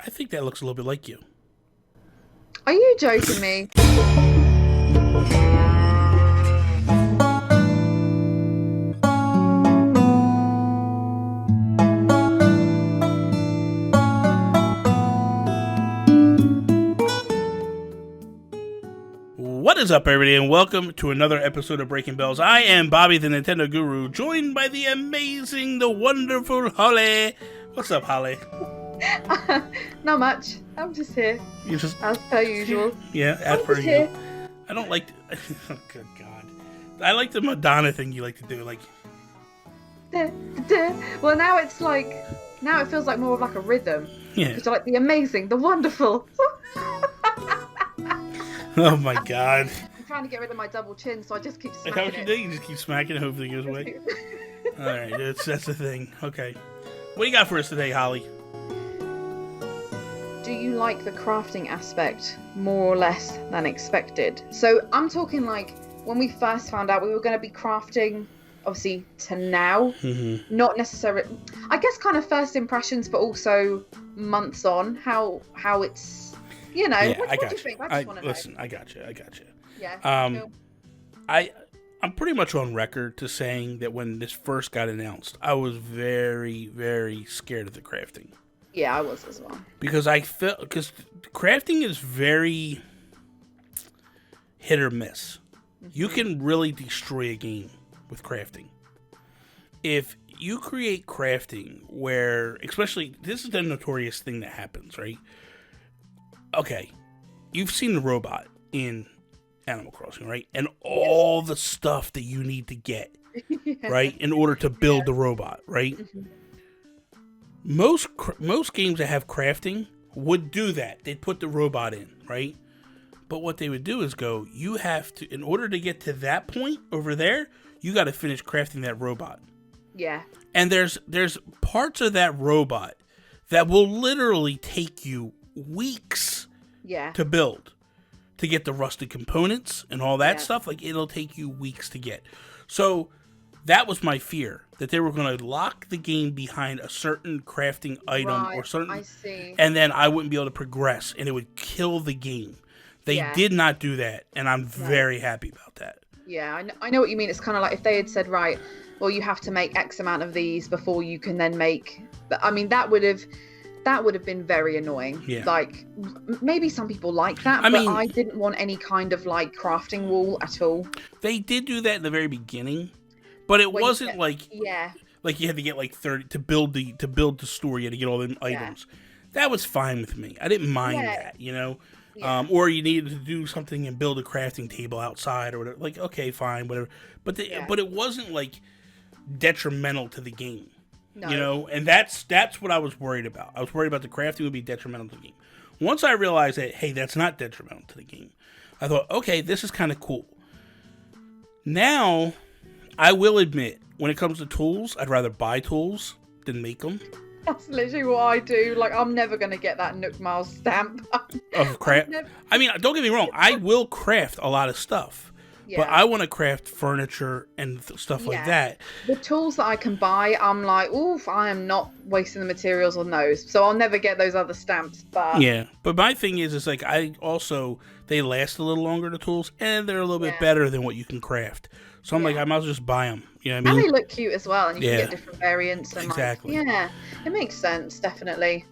I think that looks a little bit like you. Are you joking me? What is up, everybody, and welcome to another episode of Breaking Bells. I am Bobby, the Nintendo Guru, joined by the amazing, the wonderful Holly. What's up, Holly? Not much. I'm just here, You just as per usual. yeah, as I'm per just usual. here. I don't like. Oh, good God, I like the Madonna thing you like to do. Like, Duh, duh. Well, now it feels like more of like a rhythm. yeah. It's like the amazing, the wonderful. Oh my God. I'm trying to get rid of my double chin, so I just keep Is that smacking what you it. do? You just keep smacking it, hopefully it goes away. All right, that's the thing. Okay, what do you got for us today, Holly? Do you like the crafting aspect more or less than expected? So I'm talking like when we first found out we were going to be crafting, obviously to now, not necessarily. I guess kind of first impressions, but also months on how it's. You know, Yeah, what I do got you you. think? I just want to know. Listen, I got you. Yeah. Cool. I'm pretty much on record to saying that when this first got announced, I was very, very scared of the crafting. Yeah, I was as well. Because crafting is very hit or miss. You can really destroy a game with crafting. If you create crafting where, especially, this is the notorious thing that happens, right? Okay, you've seen the robot in Animal Crossing, right? And all the stuff that you need to get, right, in order to build the robot, right? Most games that have crafting would do that. They'd put the robot in, right? But what they would do is go, you have to, in order to get to that point over there, you got to finish crafting that robot. Yeah. And there's parts of that robot that will literally take you weeks to build, to get the rusted components and all that stuff. Like, it'll take you weeks to get. So that was my fear, that they were going to lock the game behind a certain crafting item or certain, I see. and then I wouldn't be able to progress and it would kill the game. They did not do that, and I'm very happy about that. Yeah, I know what you mean. It's kind of like if they had said, right, well, you have to make X amount of these before you can then make. I mean, that would have been very annoying. Yeah. Like, maybe some people like that, but I didn't want any kind of like crafting wall at all. They did do that in the very beginning, but it wasn't like you had to get like 30 to build the store. You had to get all the items. That was fine with me. I didn't mind that, you know. Yeah. Or you needed to do something and build a crafting table outside or whatever. Like, okay, fine, whatever. But but it wasn't like detrimental to the game. No. You know, and that's what I was worried about. I was worried about the crafting would be detrimental to the game. Once I realized that, hey, that's not detrimental to the game, I thought, okay, this is kind of cool. Now, I will admit, when it comes to tools, I'd rather buy tools than make them. That's literally what I do. Like, I'm never going to get that Nook Miles stamp. Of craft? I mean, don't get me wrong. I will craft a lot of stuff. Yeah. But I want to craft furniture and stuff like that. The tools that I can buy, I'm like, oof, I am not wasting the materials on those. So I'll never get those other stamps. But yeah, but my thing is like, they last a little longer, the tools, and they're a little bit better than what you can craft. So I'm like, I might as well just buy them. You know what I mean? And they look cute as well, and you can get different variants. And exactly. Like, yeah, it makes sense, definitely.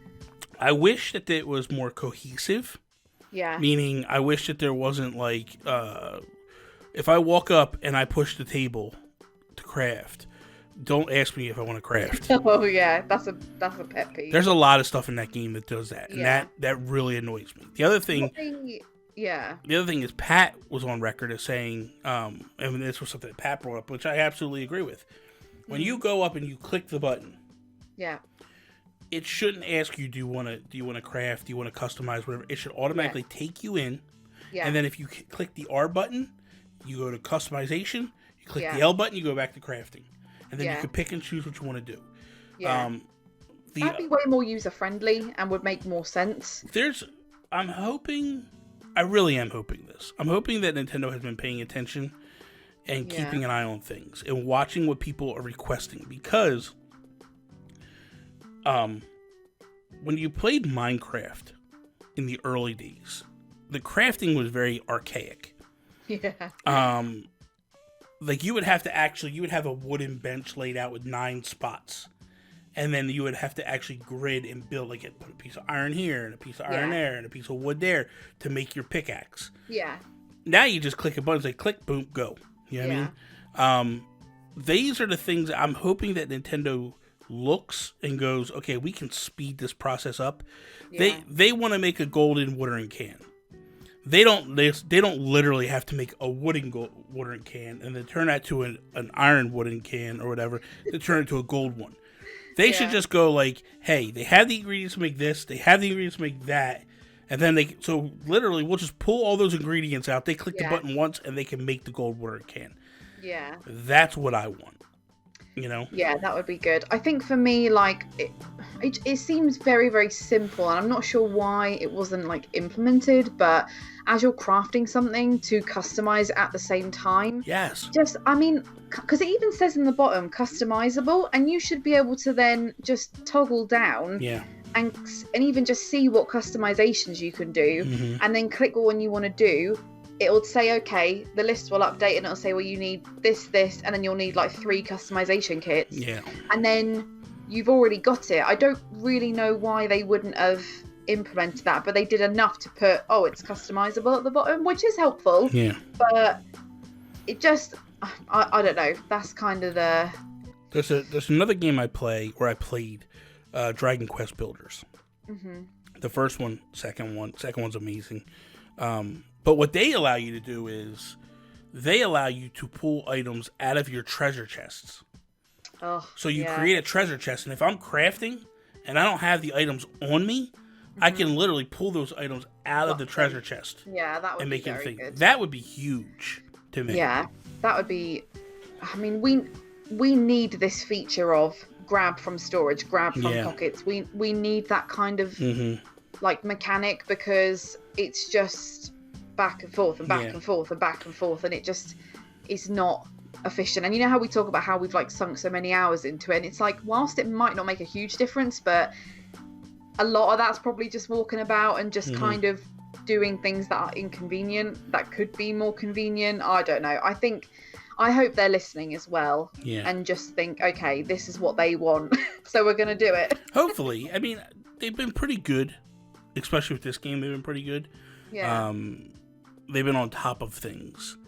I wish that it was more cohesive. Yeah. Meaning, I wish that there wasn't like, if I walk up and I push the table to craft, don't ask me if I want to craft. Oh yeah, that's a pet peeve. There's a lot of stuff in that game that does that, and that really annoys me. The other thing. The other thing is Pat was on record as saying, and this was something that Pat brought up, which I absolutely agree with. When you go up and you click the button, it shouldn't ask you, do you want to craft, do you want to customize, whatever. It should automatically take you in, and then if you click the R button, you go to customization. You click the L button, you go back to crafting, and then you can pick and choose what you want to do. Yeah. That'd be way more user friendly and would make more sense. I really am hoping this. I'm hoping that Nintendo has been paying attention and keeping an eye on things and watching what people are requesting, because when you played Minecraft in the early days, the crafting was very archaic. Yeah. Like you would have a wooden bench laid out with 9 spots. And then you would have to actually grid and build, like, put a piece of iron here and a piece of iron there and a piece of wood there to make your pickaxe. Yeah. Now you just click a button, say click, boom, go. You know what I mean? These are the things I'm hoping that Nintendo looks and goes, okay, we can speed this process up. Yeah. They want to make a golden watering can. They don't literally have to make a wooden watering can and then turn that to an iron wooden can or whatever to turn it to a gold one. They should just go like, hey, they have the ingredients to make this, they have the ingredients to make that, and then so literally we'll just pull all those ingredients out. They click the button once and they can make the gold water can. Yeah. That's what I want. You know? Yeah, that would be good. I think for me, like, it seems very, very simple, and I'm not sure why it wasn't, like, implemented, but as you're crafting something to customize at the same time. Yes. Because it even says in the bottom, customizable, and you should be able to then just toggle down. Yeah. And even just see what customizations you can do, and then click one you want to do. It'll say, okay, the list will update, and it'll say, well, you need this, and then you'll need like 3 customization kits. Yeah. And then you've already got it. I don't really know why they wouldn't have implemented that, but they did enough to put, it's customizable at the bottom, which is helpful. Yeah. But it just, I don't know. That's kind of the... There's another game I played Dragon Quest Builders. Mm-hmm. The first one, second one's amazing. But what they allow you to do is they allow you to pull items out of your treasure chests. Oh, so you create a treasure chest, and if I'm crafting and I don't have the items on me, I can literally pull those items out of the treasure chest. Yeah, that would and be make very them good. That would be huge to me. Yeah, that would be... I mean, we need this feature of grab from storage, grab from pockets. We need that kind of like mechanic, because it's just back and forth and back and forth and back and forth, and it just is not efficient. And you know how we talk about how we've like sunk so many hours into it, and it's like, whilst it might not make a huge difference, but a lot of that's probably just walking about and just kind of doing things that are inconvenient that could be more convenient. I don't know. I hope they're listening as well, and just think, okay, this is what they want, so we're going to do it. Hopefully. I mean, they've been pretty good, especially with this game. They've been pretty good. Yeah. They've been on top of things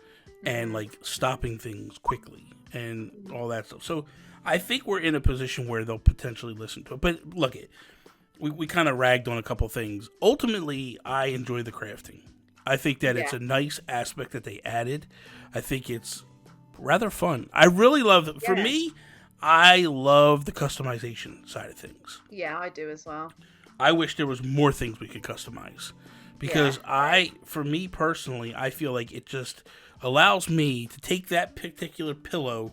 and like stopping things quickly and all that stuff. So I think we're in a position where they'll potentially listen to it. But look, we kind of ragged on a couple things. Ultimately, I enjoy the crafting. I think that it's a nice aspect that they added. I think it's rather fun. I really love it. For me, I love the customization side of things. Yeah, I do as well. I wish there was more things we could customize, because for me personally, I feel like it just allows me to take that particular pillow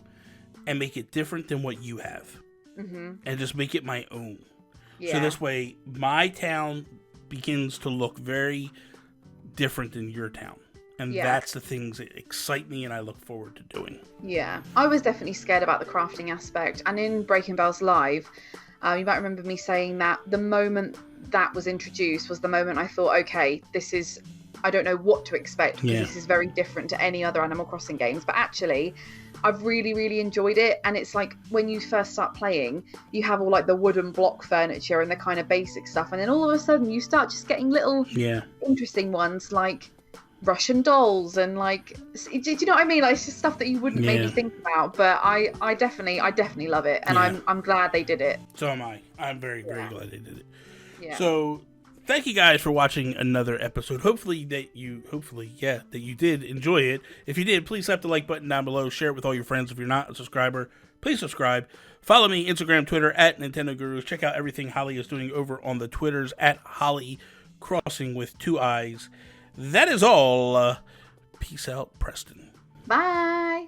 and make it different than what you have, and just make it my own. So this way, my town begins to look very different than your town. And that's the things that excite me and I look forward to doing. Yeah. I was definitely scared about the crafting aspect. And in Breaking Bells Live, you might remember me saying that the moment that was introduced was the moment I thought, okay, I don't know what to expect, because this is very different to any other Animal Crossing games. But actually, I've really, really enjoyed it. And it's like, when you first start playing, you have all like the wooden block furniture and the kind of basic stuff. And then all of a sudden you start just getting little interesting ones, like Russian dolls, and like, do you know what I mean? Like, it's just stuff that you wouldn't maybe think about, but I definitely love it, and I'm glad they did it. So am I. I'm very, very glad they did it. Yeah. So thank you guys for watching another episode. Hopefully that you did enjoy it. If you did, please slap the like button down below. Share it with all your friends. If you're not a subscriber, please subscribe. Follow me, Instagram, Twitter, at Nintendo Gurus. Check out everything Holly is doing over on the Twitters, at Holly Crossing with 2 eyes. That is all. Peace out, Preston. Bye.